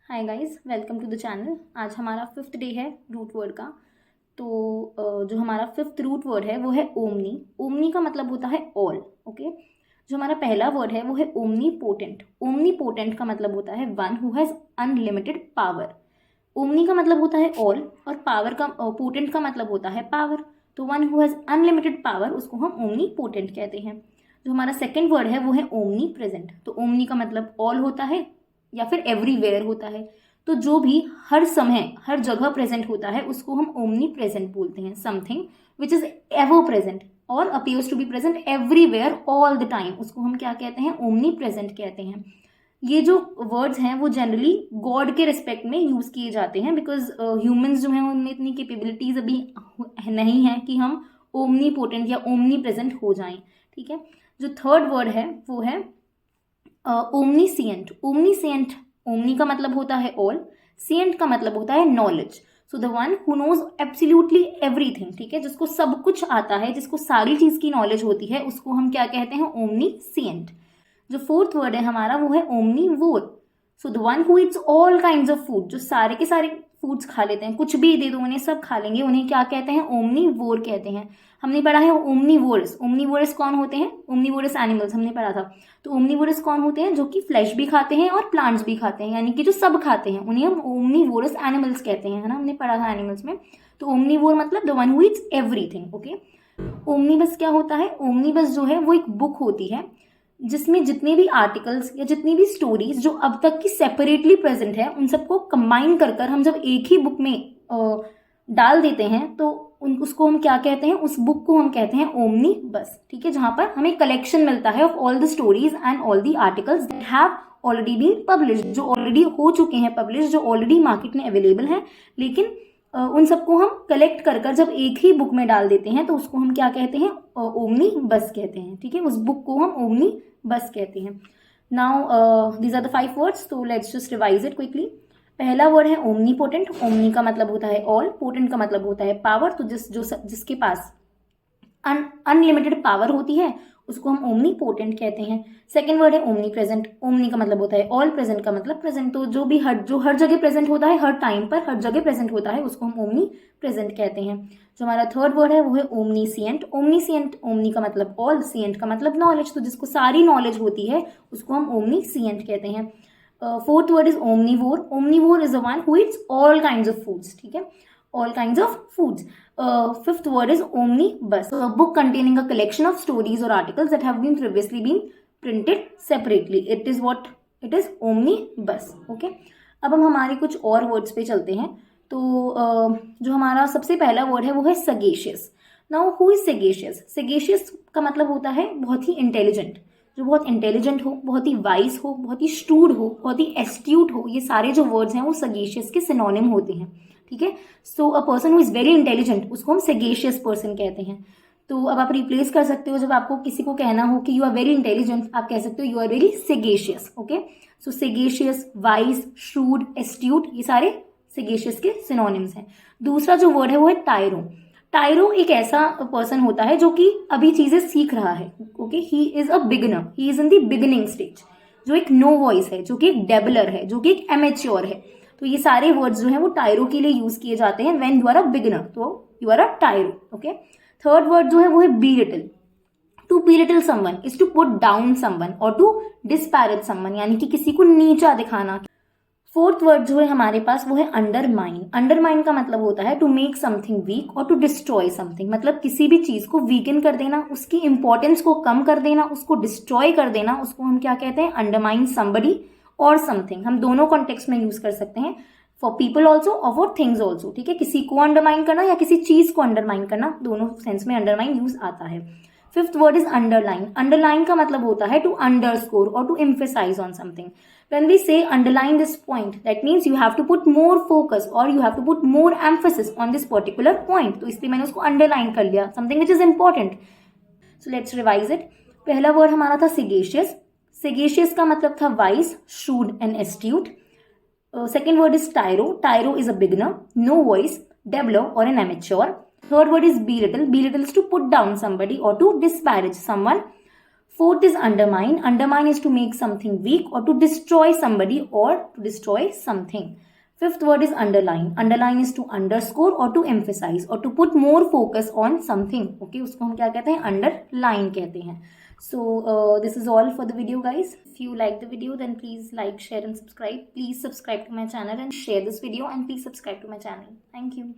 Hi guys, welcome to the channel. आज हमारा fifth day है रूट वर्ड का। जो हमारा फिफ्थ रूट वर्ड है वो है ओमनी। ओमनी का मतलब होता है ऑल। ओके, जो हमारा पहला वर्ड है वो है ओमनी पोटेंट। ओमनी पोटेंट का मतलब होता है one who has unlimited power. Omni का मतलब होता है ऑल और पावर का पोटेंट का मतलब होता है पावर। तो one who has unlimited power उसको हम ओमनी पोटेंट कहते हैं। जो हमारा सेकेंड वर्ड है वो है ओमनी प्रेजेंट। तो ओमनी का मतलब ऑल होता है या फिर एवरीवेयर होता है। तो जो भी हर समय हर जगह प्रेजेंट होता है उसको हम ओमनी प्रेजेंट बोलते हैं। Something which is ever present और appears to be present everywhere all the time उसको हम क्या कहते हैं? ओमनी प्रेजेंट कहते हैं। ये जो वर्ड्स हैं वो जनरली गॉड के रिस्पेक्ट में यूज किए जाते हैं बिकॉज ह्यूमंस जो हैं उनमें इतनी कैपेबिलिटीज अभी नहीं है कि हम ओमनी पोटेंट या ओमनी प्रेजेंट हो जाएं। ठीक है, जो थर्ड वर्ड है वो है ओमनीसिएंट। ओमनीसिएंट, ओमनी का मतलब होता है ऑल, सिएंट का मतलब होता है knowledge. So the one who knows absolutely everything. ठीक है, जिसको सब कुछ आता है, जिसको सारी चीज की नॉलेज होती है उसको हम क्या कहते हैं? ओमनीसिएंट। जो फोर्थ वर्ड है हमारा वो है omnivore. So the one who Yeats all kinds of food, जो सारे के सारे फूड्स खा लेते हैं, कुछ भी दे दो उन्हें सब खा लेंगे, उन्हें क्या कहते हैं? ओमनीवोर कहते हैं। हमने पढ़ा है ओमनीवोरस। ओमनीवोरस कौन होते हैं? ओमनीवोरस एनिमल्स हमने पढ़ा था। तो ओमनीवोरस कौन होते हैं? जो कि फ्लैश भी खाते हैं और प्लांट्स भी खाते हैं, यानी कि जो सब खाते हैं उन्हें हम ओमनीवोरस एनिमल्स कहते हैं, है ना, हमने पढ़ा था एनिमल्स में। तो ओमनीवोर मतलब the one who Yeats everything. Okay, omnibus क्या होता है? ओमनीबस जो है वो एक बुक होती है जिसमें जितने भी आर्टिकल्स या जितनी भी स्टोरीज जो अब तक की सेपरेटली प्रेजेंट है उन सबको कंबाइन कर कर हम जब एक ही बुक में डाल देते हैं तो उसको हम क्या कहते हैं? उस बुक को हम कहते हैं ओमनी बस। ठीक है, जहां पर हमें कलेक्शन मिलता है of all the stories and all the articles that have already been publish, जो ऑलरेडी हो चुके हैं पब्लिश, जो ऑलरेडी मार्केट में अवेलेबल हैं, लेकिन उन सबको हम कलेक्ट कर कर जब एक ही बुक में डाल देते हैं तो उसको हम क्या कहते हैं? ओमनी बस कहते हैं। ठीक है, उस बुक को हम ओमनी बस कहते हैं। Now these are the 5 words, तो let's just revise it quickly. पहला वर्ड है ओमनी पोटेंट। ओमनी का मतलब होता है ऑल, पोटेंट का मतलब होता है पावर। तो जिसके पास अनलिमिटेड पावर होती है उसको हम ओमनी पोटेंट कहते हैं। सेकेंड वर्ड है ओमनी प्रेजेंट। ओमनी का मतलब होता है ऑल, प्रेजेंट का मतलब प्रेजेंट। तो जो हर जगह प्रेजेंट होता है, हर टाइम पर हर जगह प्रेजेंट होता है उसको हम ओमनी प्रेजेंट कहते हैं। जो हमारा थर्ड वर्ड है वो है ओमनीसिएंट। ओमनीसिएंट, ओमनी का मतलब ऑल, सिएंट का मतलब नॉलेज। तो जिसको सारी नॉलेज होती है उसको हम ओमनीसिएंट कहते हैं। Fourth word is omnivore. Omnivore is the one who Yeats all kinds of foods. ठीक है, all kinds of foods. Fifth word is omnibus, a book containing a collection of stories or articles that have been previously been printed separately. It is what it is, omnibus. Okay, अब हम हमारे कुछ और words पे चलते हैं। तो जो हमारा सबसे पहला वर्ड है वो है sagacious. Now who is sagacious? Sagacious का मतलब होता है बहुत ही इंटेलिजेंट, जो बहुत इंटेलिजेंट हो, बहुत ही वाइज हो, बहुत ही स्टूड हो, बहुत ही एस्ट्यूट हो। ये सारे जो वर्ड्स हैं वो सगेशियस के सिनोनिम होते हैं। ठीक है, so a person who is very intelligent उसको हम सगेशियस पर्सन कहते हैं। तो अब आप रिप्लेस कर सकते हो, जब आपको किसी को कहना हो कि यू आर वेरी इंटेलिजेंट, आप कह सकते हो you are very sagacious. Okay, so sagacious, wise, shrewd, astute, ये सारे सगेशियस के सिनोनिम्स हैं। दूसरा जो वर्ड है वो है टायरो। टायरो एक ऐसा पर्सन होता है जो कि अभी चीजें सीख रहा है। Okay, he is a beginner, he is in the beginning stage. जो एक नो वॉइस है, जो कि एक डेबलर है, जो कि एक एमेच्योर है। तो ये सारे वर्ड्स जो हैं वो टायरो के लिए यूज किए जाते हैं when you are a beginner, तो you are a tyro. Okay, third word जो है वो है belittle. To belittle someone is to put down someone और टू डिस्पैरेज समवन, यानी कि किसी को नीचा दिखाना। फोर्थ वर्ड जो है हमारे पास वो है अंडरमाइन। अंडरमाइन का मतलब होता है टू मेक समथिंग वीक और टू डिस्ट्रॉय समथिंग, मतलब किसी भी चीज को वीकन कर देना, उसकी इंपॉर्टेंस को कम कर देना, उसको डिस्ट्रॉय कर देना, उसको हम क्या कहते हैं? अंडरमाइन समबडी और समथिंग। हम दोनों कॉन्टेक्स्ट में यूज कर सकते हैं, फॉर पीपल ऑल्सो और फॉर थिंग्स ऑल्सो। ठीक है, किसी को अंडरमाइन करना या किसी चीज को अंडरमाइन करना, दोनों सेंस में अंडरमाइन यूज आता है। Fifth word is underline. Underline का मतलब होता है टू अंडरस्कोर और to emphasise on something. When we say underline this point, that means you have to put more focus or you have to put more emphasis on this particular point. तो इसलिए मैंने उसको underline कर लिया, something which is important. So let's revise it. पहला word हमारा था sagacious. Sagacious का मतलब था wise, shrewd and astute. Second word is tyro. Tyro is a beginner, no voice, dabbler or an amateur. Third word is belittle. Belittle is to put down somebody or to disparage someone. Fourth is undermine. Undermine is to make something weak or to destroy somebody or to destroy something. Fifth word is underline. Underline is to underscore or to emphasize or to put more focus on something. Okay, उसको हम क्या कहते हैं? Underline कहते हैं. So this is all for the video, guys. If you like the video, then please like, share and subscribe. Please subscribe to my channel and share this video, and please subscribe to my channel. Thank you.